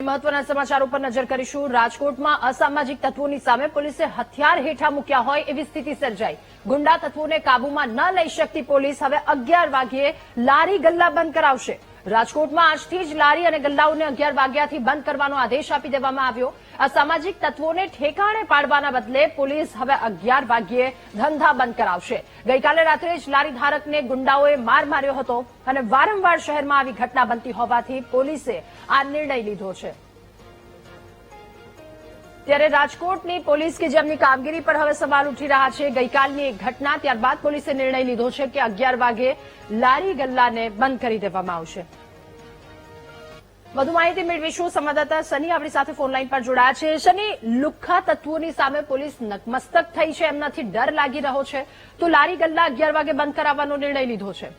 મહત્વના સમાચારો પર નજર કરીશું। રાજકોટમાં અસામાજિક તત્વોની સામે પોલીસે હથિયાર હેઠા મૂક્યા હોય એવી સ્થિતિ સર્જાઈ। ગુંડા તત્વોને કાબૂમાં ન લઈ શકતી પોલીસ હવે 11 વાગ્યે લારી ગલ્લા બંધ કરાવશે। રાજકોટમાં આજથી જ લારી અને ગલ્લાઓને 11 વાગ્યાથી બંધ કરવાનો આદેશ આપી દેવામાં આવ્યો। અસામાજિક તત્વોને ઠેકાણે પાડવાના બદલે પોલીસ હવે 11 વાગ્યે ધંધા બંધ કરાવશે। ગઈકાલે રાત્રે જ લારી ધારકને ગુંડાઓએ માર માર્યો હતો અને વારંવાર શહેરમાં આવી ઘટના બનતી હોવાથી પોલીસે આ નિર્ણય લીધો છે। ત્યારે રાજકોટની પોલીસ કે જેમની કામગીરી પર હવે સવાલ ઉઠી રહ્યા છે। ગઈકાલની એક ઘટના ત્યારબાદ પોલીસે નિર્ણય લીધો છે કે 11 વાગે લારી ગલ્લાને બંધ કરી દેવામાં આવશે। વધુ માહિતી મેળવીશું। સંવાદદાતા સની આપણી સાથે ફોનલાઈન પર જોડાયા છે। સની, લુખ્ખા તત્વોની સામે પોલીસ નતમસ્તક થઈ છે, એમનાથી ડર લાગી રહ્યો છે, તો લારી ગલ્લા 11 વાગે બંધ કરાવવાનો નિર્ણય લીધો છે।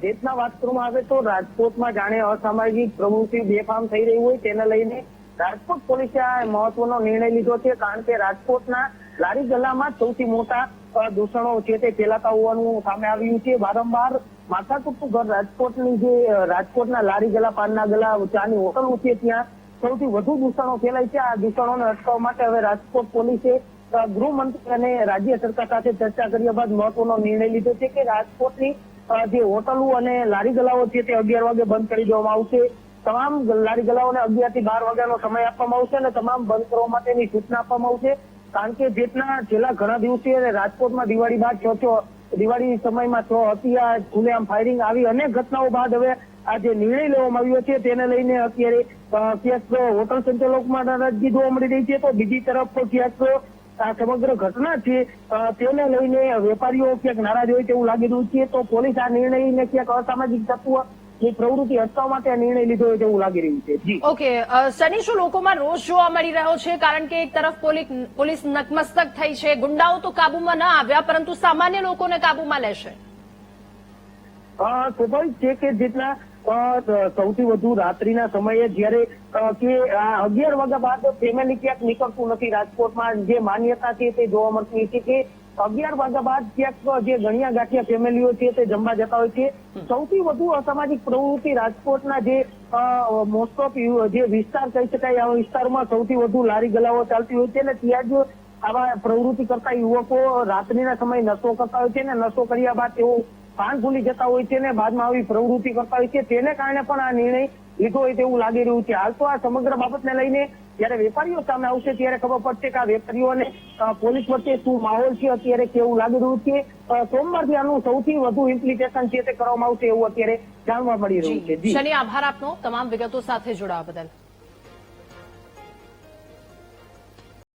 જેટના વાત કરવામાં આવે તો રાજકોટમાં જાણે અસામાજિક પ્રવૃત્તિ બેફામ થઈ રહી હોય તેને લઈને રાજકોટ પોલીસે આ મહત્વનો નિર્ણય લીધો છે। કારણ કે રાજકોટના લારી ગલ્લામાં સૌથી મોટા દૂષણો છે તે ફેલાતા હોવાનું સામે આવ્યું છે। વારંવાર માથાકૂટનું ઘર રાજકોટના લારી ગલ્લા, પાનના ગલ્લા, ચાની હોટલો છે ત્યાં સૌથી વધુ દૂષણો ફેલાય છે। આ દૂષણોને અટકાવવા માટે હવે રાજકોટ પોલીસે ગૃહમંત્રી અને રાજ્ય સરકાર સાથે ચર્ચા કર્યા બાદ મહત્વનો નિર્ણય લીધો છે કે રાજકોટની જે હોટલો અને લારી ગલ્લાઓ છે તે 11 વાગે બંધ કરી દેવામાં આવશે। તમામ લારી ગલ્લાઓને 11 થી 12 વાગ્યાનો સમય આપવામાં આવશે અને તમામ બંધ કરવા માટેની સૂચના આપવામાં આવશે। કારણ કે છેલ્લા ઘણા દિવસે રાજકોટમાં દિવાળી બાદ દિવાળી સમયમાં હત્યા, ખુલ્લેઆમ ફાયરિંગ આવી અનેક ઘટનાઓ બાદ હવે આ જે નિર્ણય લેવામાં આવ્યો છે તેને લઈને અત્યારે ક્યાંક હોટલ સંચાલકોમાં નારાજગી જોવા મળી રહી છે, તો બીજી તરફ ક્યાંક આ સમગ્ર ઘટના છે તેને લઈને વેપારીઓ ક્યાંક નારાજ હોય તેવું લાગી રહ્યું છે। તો પોલીસ આ નિર્ણયને ક્યાંક અસામાજિક તત્વો ની પ્રવૃત્તિ અટકાવવા માટે આ નિર્ણય લીધો હોય તેવું લાગી રહ્યું છે। જી ઓકે સની, શું લોકોમાં રોષ જોવા મળી રહ્યો છે? કારણ કે એક તરફ પોલીસ નતમસ્તક થઈ છે, ગુંડાઓ તો કાબુમાં ન આવ્યા, પરંતુ સામાન્ય લોકોને કાબુમાં લેશે। સ્વાભાવિક છે કે જેટલા સૌથી વધુ રાત્રિના સમયે જયારે કે 11 વાગ્યા બાદ ફેમિલી ક્યાંક નીકળતું નથી। રાજકોટમાં જે માન્યતા છે તે જોવા મળતી છે કે 11 વાગ્યા બાદ ક્યાંક જે ગણ્યા ગાંઠિયા ફેમિલીઓ છે તે જમવા જતા હોય છે। સૌથી વધુ અસામાજિક પ્રવૃત્તિ રાજકોટના જે મોસ્ટ ઓફ જે વિસ્તાર કહી શકાય આ વિસ્તારમાં સૌથી વધુ લારી ગલ્લાઓ ચાલતી હોય છે અને ત્યાં જ આવા પ્રવૃત્તિ કરતા યુવકો રાત્રિના સમયે નશો કરતા હોય છે અને નશો કર્યા બાદ તેઓ ભાન ભૂલી જતા હોય છે ને બાદમાં આવી પ્રવૃત્તિ કરતા હોય છે, તેને કારણે પણ આ નિર્ણય લીધો હોય તેવું લાગી રહ્યું છે। હાલ તો આ સમગ્ર બાબતને લઈને જયારે વેપારીઓ સામે આવશે ત્યારે ખબર પડશે કે આ વેપારીઓને પોલીસ વચ્ચે શું માહોલ છે, અત્યારે કેવું લાગી રહ્યું છે। સોમવારથી આનું સૌથી વધુ ઇમ્પ્લિકેશન છે તે કરવામાં આવશે એવું અત્યારે જાણવા મળી રહ્યું છે। શનિ, આભાર આપનો તમામ વિગતો સાથે જોડાવા બદલ।